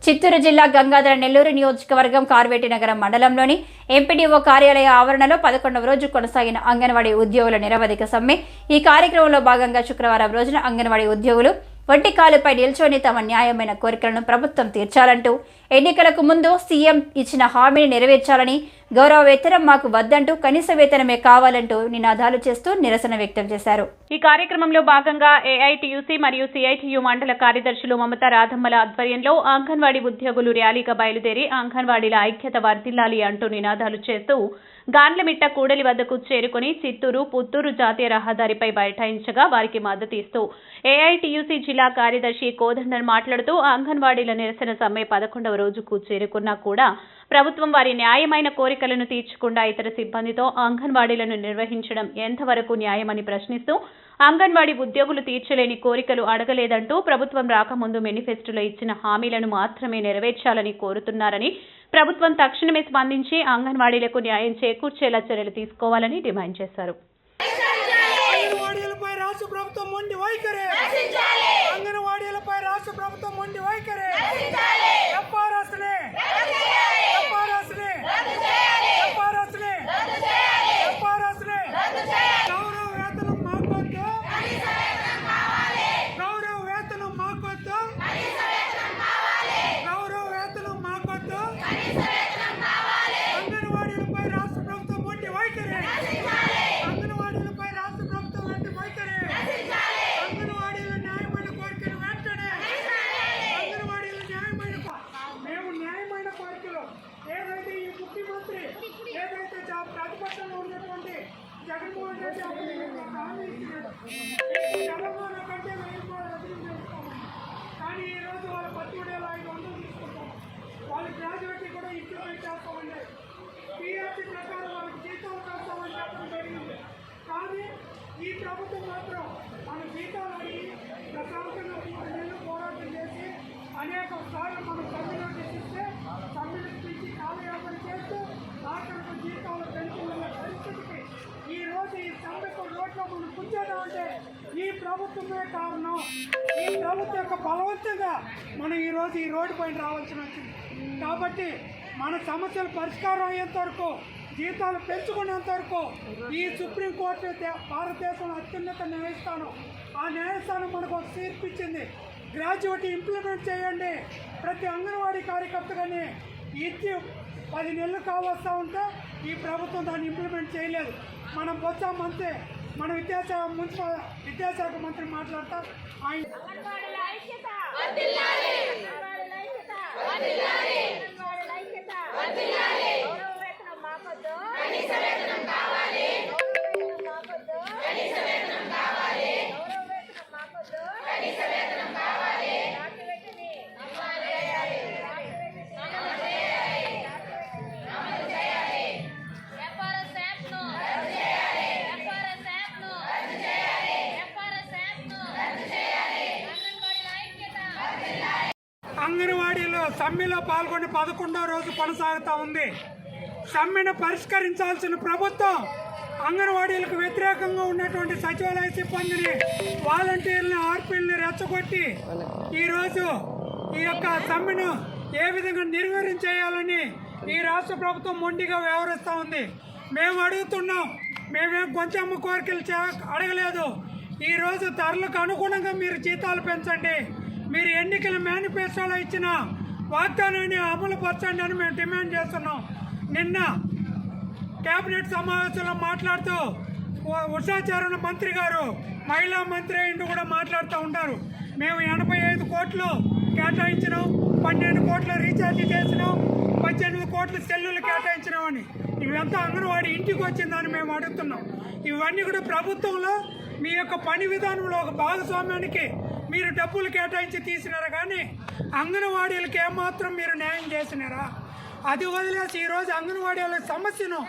చిత్తూరు జిల్లా గంగాధర నెల్లూరు నియోజకవర్గం కార్వేటి నగరం మండలంలోని ఎంపీడీఓ కార్యాలయ ఆవరణలో 11వ రోజు కొనసాగిన అంగన్వాడీ ఉద్యోగుల నిరవధిక సమ్మె. ఈ కార్యక్రమంలో భాగంగా శుక్రవారం రోజున అంగన్వాడీ ఉద్యోగులు ఒంటి కాలుపై నిల్చొని తమ న్యాయమైన కోరికలను ప్రభుత్వం తీర్చాలంటూ, ఎన్నికలకు ముందు సీఎం ఇచ్చిన హామీని నెరవేర్చాలని, గౌరవ వేతనం మాకు వద్దంటూ కనీస వేతనమే కావాలంటూ నినాదాలు చేస్తూ నిరసన వ్యక్తం చేశారు. ఈ కార్యక్రమంలో భాగంగా ఏఐటీయూసీ మరియు సిఐటియు మండల కార్యదర్శులు మమతా రాధమ్మల ఆధ్వర్యంలో అంగన్వాడీ ఉద్యోగులు ర్యాలీగా బయలుదేరి అంగన్వాడీల ఐక్యత వర్ధిల్లాలి అంటూ నినాదాలు చేస్తూ గాండ్లమిట్ట కూడలి వద్దకు చేరుకుని చిత్తూరు పుత్తూరు జాతీయ రహదారిపై బైఠాయించగా వారికి మద్దతు ఇస్తూ ఏఐటీయూసీ జిల్లా కార్యదర్శి కోదండన్ మాట్లాడుతూ అంగన్వాడీల నిరసన సమ్మె 11వ రోజుకు చేరుకున్నా కూడా ప్రభుత్వం వారి న్యాయమైన కోరికలను తీర్చకుండా ఇతర సిబ్బందితో అంగన్వాడీలను నిర్వహించడం ఎంతవరకు న్యాయమని ప్రశ్నిస్తూ, అంగన్వాడీ ఉద్యోగులు తీర్చలేని కోరికలు అడగలేదంటూ ప్రభుత్వం రాకముందు మేనిఫెస్టోలో ఇచ్చిన హామీలను మాత్రమే నెరవేర్చాలని కోరుతున్నారని, ప్రభుత్వం తక్షణమే స్పందించి అంగన్వాడీలకు న్యాయం చేకూర్చేలా చర్యలు తీసుకోవాలని డిమాండ్ చేశారు. ప్రతిపక్షంలో ఉన్నటువంటి జగన్మోహన్ రెడ్డి తెలంగాణ కంటే కానీ ఈరోజు వాళ్ళ 13,500 తీసుకుంటాం. వాళ్ళు గ్రాడ్యుయేట్ కూడా ఇంప్లిమెంట్ చేస్తామండి. పీఆర్సీ ప్రకారం వాళ్ళకి జీతాలు కలుస్తామని చెప్పడం జరిగింది. కానీ ఈ ప్రభుత్వం మాత్రం మన జీతాలు అడిగి ప్రశాంతంగా 3 నెలలు పోరాటం చేసి అనేక సార్లు మనం సమ్మె నోటీస్ ఇస్తే సమ్మెను పిలిచి కాలయాపన చేస్తూ ఆఖరికి జీతాలు పెంచుకున్న పరిస్థితికి ఈ రోజు ఈ సమ్మెకు రోడ్లో మనం కూర్చోదామంటే ఈ ప్రభుత్వమే కారణం. ఈ ప్రభుత్వం యొక్క బలవంతంగా మనం ఈరోజు ఈ రోడ్డు పైన రావాల్సి వచ్చింది. కాబట్టి మన సమస్యలు పరిష్కారం అయ్యేంత వరకు, జీతాలు పెంచుకునేంత వరకు ఈ సుప్రీంకోర్టు భారతదేశంలో అత్యున్నత న్యాయస్థానం, ఆ న్యాయస్థానం మనకు ఒక తీర్పు ఇచ్చింది. గ్రాడ్యుయేట్ ఇంప్లిమెంట్ చేయండి. ప్రతి అంగన్వాడీ కార్యకర్తగానే ఇచ్చి 10 నెలలు కావస్తూ ఉంటే ఈ ప్రభుత్వం దాన్ని ఇంప్లిమెంట్ చేయలేదు. మనం బొత్స మంత్రి, మన విద్యాశాఖ మంత్రి మాట్లాడతా ఆయన అంగన్వాడీలో సమ్మెలో పాల్గొని 11వ రోజు కొనసాగుతూ ఉంది. సమ్మెను పరిష్కరించాల్సిన ప్రభుత్వం అంగన్వాడీలకు వ్యతిరేకంగా ఉన్నటువంటి సచివాలయ సిబ్బందిని, వాలంటీర్లను, ఆర్పీలను రెచ్చగొట్టి ఈరోజు ఈ యొక్క సమ్మెను ఏ విధంగా నిర్వహించేయాలని ఈ రాష్ట్ర ప్రభుత్వం మొండిగా వ్యవహరిస్తూ ఉంది. మేము అడుగుతున్నాం, మేమేం కొంచెం కోరికలు అడగలేదు. ఈరోజు ధరలకు అనుగుణంగా మీరు జీతాలు పెంచండి, మీరు ఎన్నికల మేనిఫెస్టోలో ఇచ్చిన వాగ్దానాన్ని అమలు పరచండి అని మేము డిమాండ్ చేస్తున్నాం. నిన్న కేబినెట్ సమావేశంలో మాట్లాడుతూ ఉషాచరణ మంత్రి గారు, మహిళా మంత్రి ఇంటూ కూడా మాట్లాడుతూ ఉంటారు. మేము 85 కోట్లు కేటాయించినాం, 12 కోట్ల రీఛార్జ్ చేసినాం, 18 కోట్ల సెల్లులు కేటాయించినాం అని. ఇవంతా అంగన్వాడీ ఇంటికి వచ్చిందని మేము అడుగుతున్నాం. ఇవన్నీ కూడా ప్రభుత్వంలో మీ యొక్క పని విధానంలో ఒక భాగస్వామ్యానికి మీరు డబ్బులు కేటాయించి తీసినారా, కానీ అంగన్వాడీలకు ఏమాత్రం మీరు న్యాయం చేసినారా? అది వదిలేసి ఈరోజు అంగన్వాడీల సమస్యను